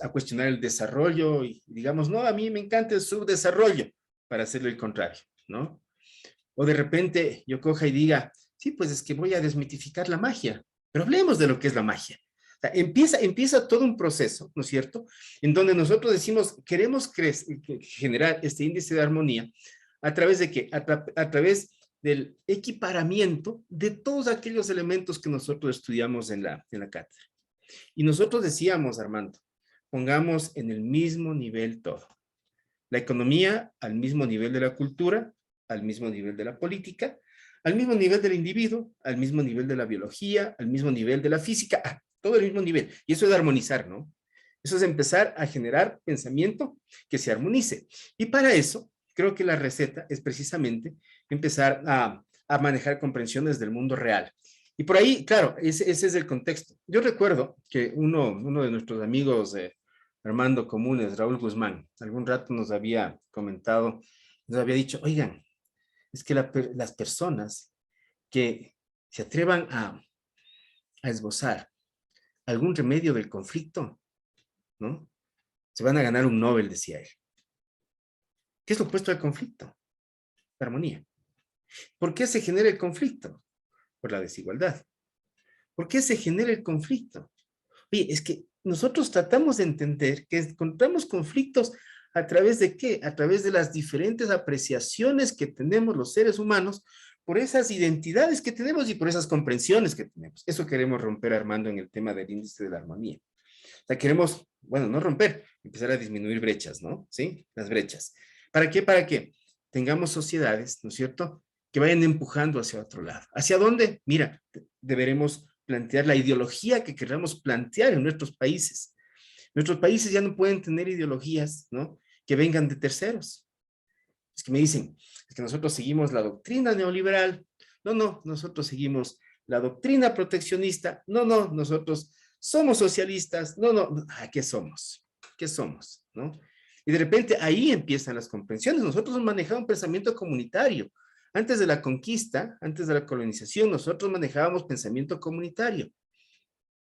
a cuestionar el desarrollo y digamos, no, a mí me encanta el subdesarrollo, para hacerlo el contrario, ¿no? O de repente yo coja y diga, sí, pues es que voy a desmitificar la magia, pero hablemos de lo que es la magia. O sea, empieza todo un proceso, ¿no es cierto?, en donde nosotros decimos, queremos generar este índice de armonía, ¿a través de qué? A través del equiparamiento de todos aquellos elementos que nosotros estudiamos en la cátedra. Y nosotros decíamos, Armando, pongamos en el mismo nivel todo. La economía al mismo nivel de la cultura, al mismo nivel de la política, al mismo nivel del individuo, al mismo nivel de la biología, al mismo nivel de la física, todo el mismo nivel. Y eso es armonizar, ¿no? Eso es empezar a generar pensamiento que se armonice. Y para eso, creo que la receta es precisamente empezar a manejar comprensiones del mundo real. Y por ahí, claro, ese es el contexto. Yo recuerdo que uno de nuestros amigos, Armando Comunes, Raúl Guzmán, algún rato nos había comentado, nos había dicho, oigan, es que las personas que se atrevan a esbozar algún remedio del conflicto, ¿no? Se van a ganar un Nobel, decía él. ¿Qué es lo opuesto al conflicto? La armonía. ¿Por qué se genera el conflicto? Por la desigualdad. ¿Por qué se genera el conflicto? Oye, es que nosotros tratamos de entender que encontramos conflictos a través de qué? A través de las diferentes apreciaciones que tenemos los seres humanos por esas identidades que tenemos y por esas comprensiones que tenemos. Eso queremos romper, Armando, en el tema del índice de la armonía. O sea, queremos, bueno, no romper, empezar a disminuir brechas, ¿no? ¿Sí? Las brechas. ¿Para qué? Para que tengamos sociedades, ¿no es cierto?, que vayan empujando hacia otro lado. ¿Hacia dónde? Mira, deberemos plantear la ideología que queramos plantear en nuestros países. Nuestros países ya no pueden tener ideologías, ¿no?, que vengan de terceros. Es que me dicen, es que nosotros seguimos la doctrina neoliberal. No, no, nosotros seguimos la doctrina proteccionista. No, no, nosotros somos socialistas. No, no, ¿qué somos? ¿Qué somos? ¿No? Y de repente ahí empiezan las comprensiones. Nosotros hemos manejado un pensamiento comunitario. Antes de la conquista, antes de la colonización, nosotros manejábamos pensamiento comunitario.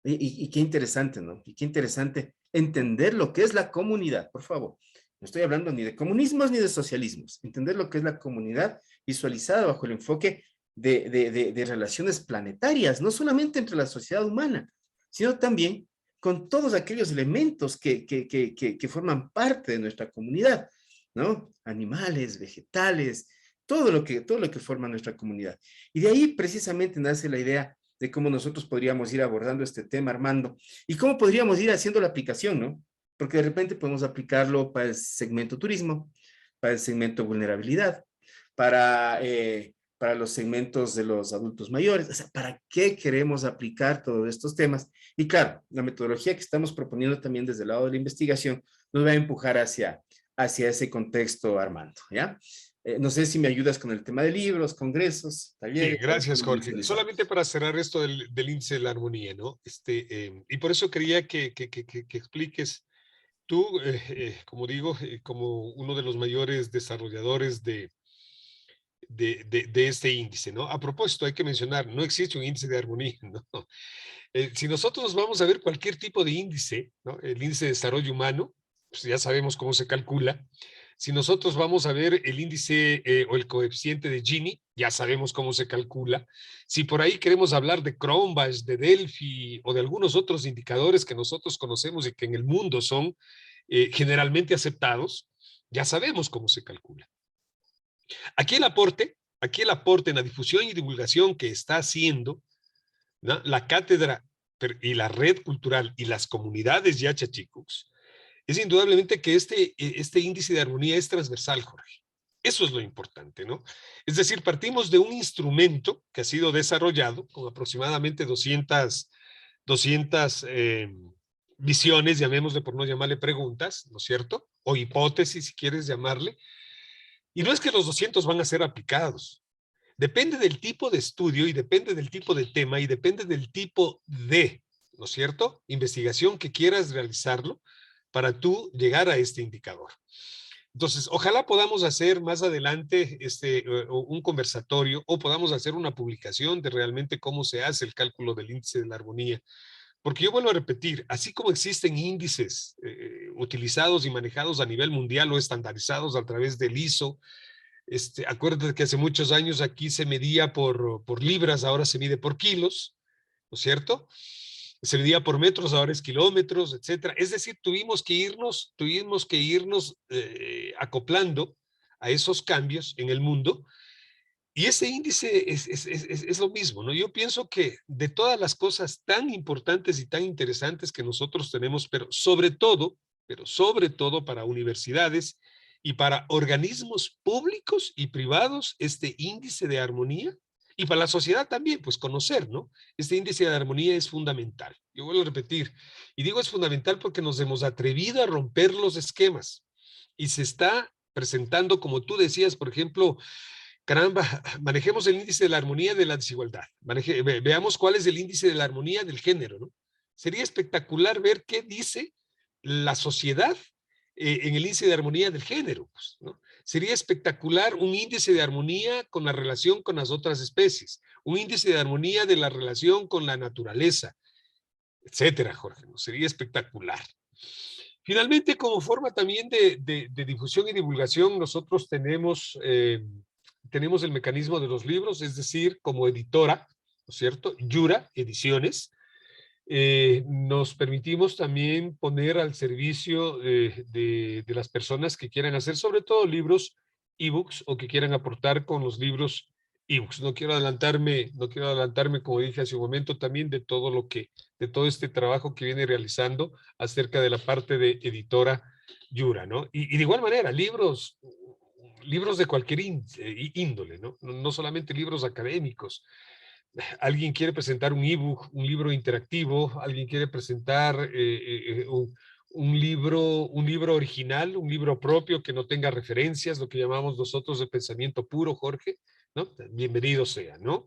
Y qué interesante, ¿no? Y qué interesante entender lo que es la comunidad, por favor. No estoy hablando ni de comunismos ni de socialismos. Entender lo que es la comunidad visualizada bajo el enfoque de relaciones planetarias, no solamente entre la sociedad humana, sino también con todos aquellos elementos que forman parte de nuestra comunidad, ¿no? Animales, vegetales, todo lo que forma nuestra comunidad. Y de ahí precisamente nace la idea de cómo nosotros podríamos ir abordando este tema, Armando, y cómo podríamos ir haciendo la aplicación, ¿no? Porque de repente podemos aplicarlo para el segmento turismo, para el segmento vulnerabilidad, para los segmentos de los adultos mayores. O sea, ¿para qué queremos aplicar todos estos temas? Y claro, la metodología que estamos proponiendo también desde el lado de la investigación nos va a empujar hacia ese contexto, Armando, ¿ya? No sé si me ayudas con el tema de libros, congresos, talleres. Sí, gracias, Jorge. Solamente para cerrar esto del índice de la armonía, ¿no? Y por eso quería que expliques tú, como digo, como uno de los mayores desarrolladores de este índice, ¿no? A propósito, hay que mencionar, no existe un índice de armonía, ¿no? Si nosotros vamos a ver cualquier tipo de índice, ¿no? El índice de desarrollo humano, pues ya sabemos cómo se calcula. Si nosotros vamos a ver el índice o el coeficiente de Gini, ya sabemos cómo se calcula. Si por ahí queremos hablar de Cronbach, de Delphi o de algunos otros indicadores que nosotros conocemos y que en el mundo son generalmente aceptados, ya sabemos cómo se calcula. Aquí el aporte en la difusión y divulgación que está haciendo, ¿no?, la cátedra y la red cultural y las comunidades Yachachicucs, es indudablemente que este índice de armonía es transversal, Jorge. Eso es lo importante, ¿no? Es decir, partimos de un instrumento que ha sido desarrollado con aproximadamente 200 visiones, llamémosle por no llamarle preguntas, ¿no es cierto? O hipótesis, si quieres llamarle. Y no es que los 200 van a ser aplicados. Depende del tipo de estudio y depende del tipo de tema y depende del tipo de, ¿no es cierto?, investigación que quieras realizarlo para tú llegar a este indicador. Entonces, ojalá podamos hacer más adelante un conversatorio o podamos hacer una publicación de realmente cómo se hace el cálculo del índice de la armonía. Porque yo vuelvo a repetir, así como existen índices utilizados y manejados a nivel mundial o estandarizados a través del ISO, acuérdate que hace muchos años aquí se medía por libras, ahora se mide por kilos, ¿no es cierto? Se medía por metros, ahora es kilómetros, etcétera. Es decir, tuvimos que irnos acoplando a esos cambios en el mundo. Y ese índice es lo mismo, ¿no? Yo pienso que de todas las cosas tan importantes y tan interesantes que nosotros tenemos, pero sobre todo para universidades y para organismos públicos y privados, este índice de armonía, y para la sociedad también, pues conocer, ¿no? Este índice de armonía es fundamental. Yo vuelvo a repetir, y digo es fundamental porque nos hemos atrevido a romper los esquemas y se está presentando, como tú decías, por ejemplo, caramba, manejemos el índice de la armonía de la desigualdad. Veamos cuál es el índice de la armonía del género, ¿no? Sería espectacular ver qué dice la sociedad en el índice de armonía del género, pues, ¿no? Sería espectacular un índice de armonía con la relación con las otras especies, un índice de armonía de la relación con la naturaleza, etcétera, Jorge, ¿no? Sería espectacular. Finalmente, como forma también de difusión y divulgación, nosotros tenemos el mecanismo de los libros, es decir, como editora, ¿no es cierto? Yura Ediciones. Nos permitimos también poner al servicio de las personas que quieran hacer, sobre todo libros ebooks o que quieran aportar con los libros ebooks. No quiero adelantarme, como dije hace un momento, también de todo este trabajo que viene realizando acerca de la parte de editora Yura, ¿no? Y de igual manera, libros de cualquier índole, ¿no? No solamente libros académicos. Alguien quiere presentar un ebook, un libro interactivo, alguien quiere presentar un libro original, un libro propio que no tenga referencias, lo que llamamos nosotros de pensamiento puro, Jorge, ¿no? Bienvenido sea, ¿no?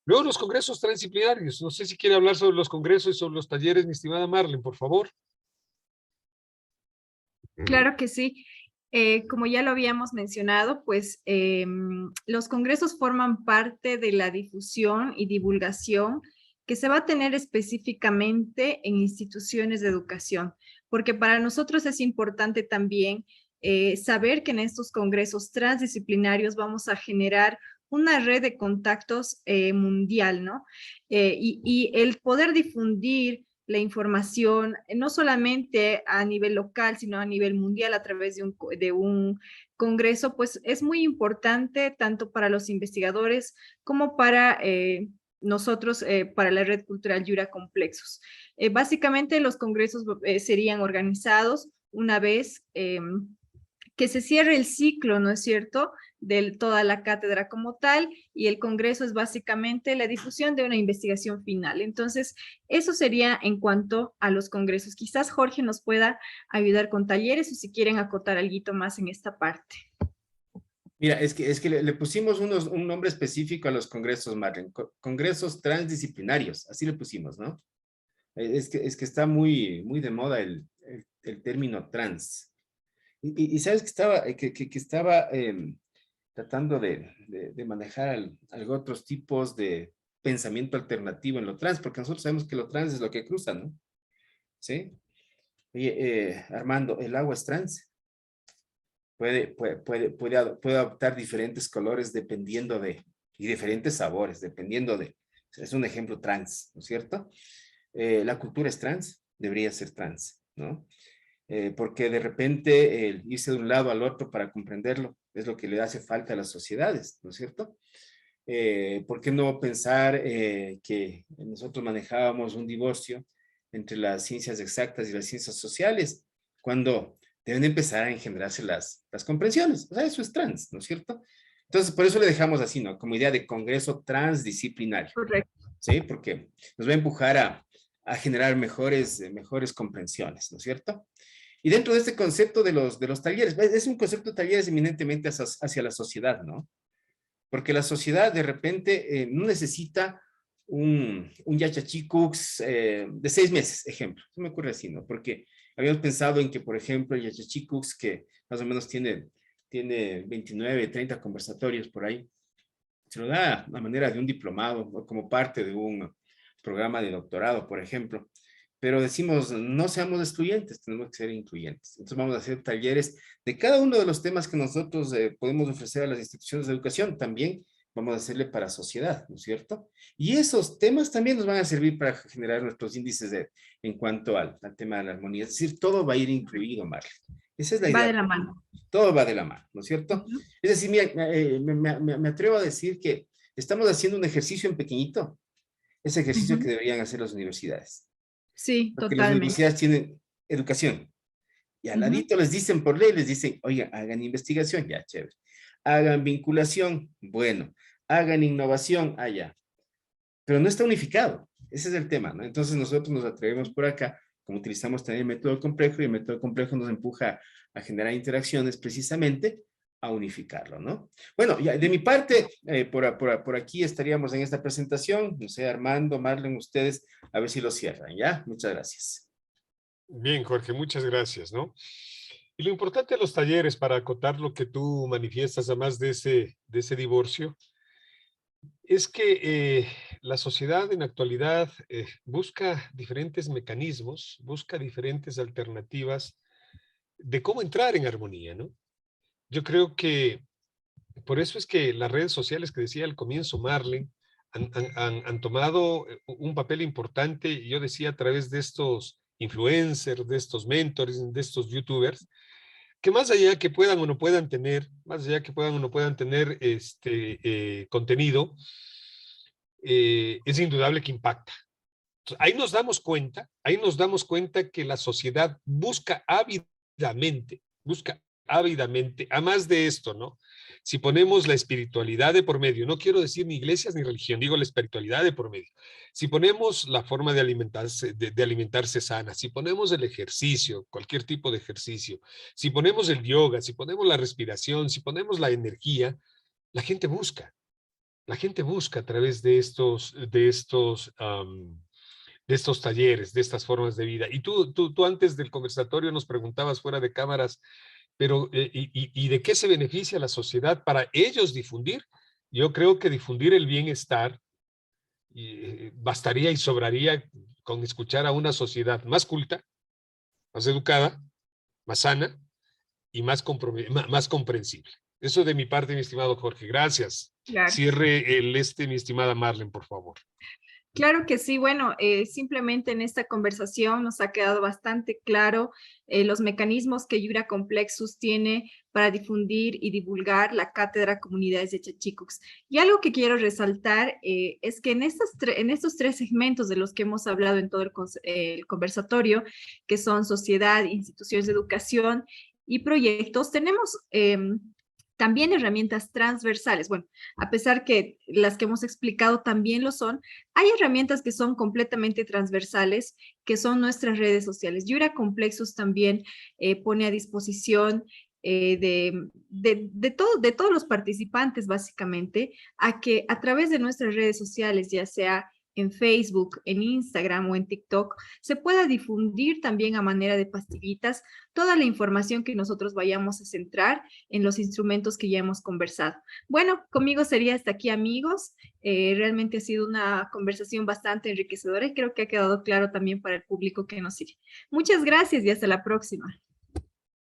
Luego los congresos transdisciplinarios. No sé si quiere hablar sobre los congresos y sobre los talleres, mi estimada Marlene, por favor. Claro que sí. Como ya lo habíamos mencionado, pues los congresos forman parte de la difusión y divulgación que se va a tener específicamente en instituciones de educación, porque para nosotros es importante también saber que en estos congresos transdisciplinarios vamos a generar una red de contactos mundial, ¿no? Y el poder difundir la información, no solamente a nivel local, sino a nivel mundial a través de un congreso, pues es muy importante tanto para los investigadores como para nosotros, para la Red Cultural Yura Complexos. Básicamente los congresos serían organizados una vez que se cierre el ciclo, ¿no es cierto?, de toda la cátedra como tal, y el congreso es básicamente la difusión de una investigación final. Entonces, eso sería en cuanto a los congresos. Quizás Jorge nos pueda ayudar con talleres o si quieren acotar algo más en esta parte. Mira, es que le pusimos un nombre específico a los congresos, Marlene. Congresos transdisciplinarios, así le pusimos, ¿no? Es que está muy de moda el término trans. Y sabes que estaba tratando de manejar algo otros tipos de pensamiento alternativo en lo trans, porque nosotros sabemos que lo trans es lo que cruza, ¿no? ¿Sí? Oye, Armando, ¿el agua es trans? Puede adoptar diferentes colores dependiendo y diferentes sabores, dependiendo de, es un ejemplo trans, ¿no es cierto? La cultura es trans, debería ser trans, ¿no? Porque de repente el irse de un lado al otro para comprenderlo es lo que le hace falta a las sociedades, ¿no es cierto? ¿Por qué no pensar que nosotros manejábamos un divorcio entre las ciencias exactas y las ciencias sociales cuando deben empezar a engendrarse las comprensiones? O sea, eso es trans, ¿no es cierto? Entonces, por eso le dejamos así, ¿no? Como idea de congreso transdisciplinario. Correcto. ¿Sí? Porque nos va a empujar a generar mejores comprensiones, ¿no es cierto? Y dentro de este concepto de los talleres, es un concepto de talleres eminentemente hacia la sociedad, ¿no? Porque la sociedad de repente no necesita un Yachachicux de 6 meses, ejemplo. Se me ocurre así, ¿no? Porque habíamos pensado en que, por ejemplo, el Yachachicux, que más o menos tiene 29, 30 conversatorios por ahí, se lo da a manera de un diplomado o como parte de un programa de doctorado, por ejemplo. Pero decimos, no seamos excluyentes, tenemos que ser incluyentes. Entonces vamos a hacer talleres de cada uno de los temas que nosotros podemos ofrecer a las instituciones de educación. También vamos a hacerle para sociedad, ¿no es cierto? Y esos temas también nos van a servir para generar nuestros índices en cuanto al tema de la armonía. Es decir, todo va a ir incluido, Marlene. Esa es la idea. Va de la mano. Todo va de la mano, ¿no es cierto? Es decir, mira, me atrevo a decir que estamos haciendo un ejercicio en pequeñito, ese ejercicio que deberían hacer las universidades. Sí, Porque las totalmente. universidades tienen educación. Y al ladito les dicen por ley, les dicen, oigan, hagan investigación, ya, chévere. Hagan vinculación, bueno. Hagan innovación, allá. Pero no está unificado. Ese es el tema, ¿no? Entonces nosotros nos atrevemos por acá, como utilizamos también el método complejo, y el método complejo nos empuja a generar interacciones precisamente a unificarlo, ¿no? Bueno, ya de mi parte, por aquí estaríamos en esta presentación. No sé, Armando, Marlene, ustedes, a ver si lo cierran, ¿ya? Muchas gracias. Bien, Jorge, muchas gracias, ¿no? Y lo importante de los talleres, para acotar lo que tú manifiestas, además de ese divorcio, es que la sociedad en la actualidad busca diferentes mecanismos, busca diferentes alternativas de cómo entrar en armonía, ¿no? Yo creo que por eso es que las redes sociales que decía al comienzo Marlene han tomado un papel importante, y yo decía a través de estos influencers, de estos mentors, de estos youtubers, que más allá que puedan o no puedan tener, más allá que puedan o no puedan tener contenido, es indudable que impacta. Entonces, ahí nos damos cuenta que la sociedad busca ávidamente, a más de esto, ¿no? Si ponemos la espiritualidad de por medio, no quiero decir ni iglesias ni religión, digo la espiritualidad de por medio. Si ponemos la forma de alimentarse sana, si ponemos el ejercicio, cualquier tipo de ejercicio, si ponemos el yoga, si ponemos la respiración, si ponemos la energía, la gente busca. La gente busca a través de estos talleres, de estas formas de vida. Y tú antes del conversatorio nos preguntabas fuera de cámaras, pero ¿y de qué se beneficia la sociedad para ellos difundir? Yo creo que difundir el bienestar bastaría y sobraría con escuchar a una sociedad más culta, más educada, más sana y más comprensible. Eso de mi parte, mi estimado Jorge. Gracias. Claro. Cierre mi estimada Marlene, por favor. Claro que sí, bueno, simplemente en esta conversación nos ha quedado bastante claro los mecanismos que Yura Complexus tiene para difundir y divulgar la cátedra Comunidades de Chachicux. Y algo que quiero resaltar es que en estos tres segmentos de los que hemos hablado en todo el conversatorio, que son sociedad, instituciones de educación y proyectos, tenemos también herramientas transversales. Bueno, a pesar que las que hemos explicado también lo son, hay herramientas que son completamente transversales, que son nuestras redes sociales. Yura Complexus también pone a disposición de todos los participantes, básicamente, a que a través de nuestras redes sociales, ya sea en Facebook, en Instagram o en TikTok, se pueda difundir también a manera de pastillitas toda la información que nosotros vayamos a centrar en los instrumentos que ya hemos conversado. Bueno, conmigo sería hasta aquí, amigos. Realmente ha sido una conversación bastante enriquecedora y creo que ha quedado claro también para el público que nos sigue. Muchas gracias y hasta la próxima.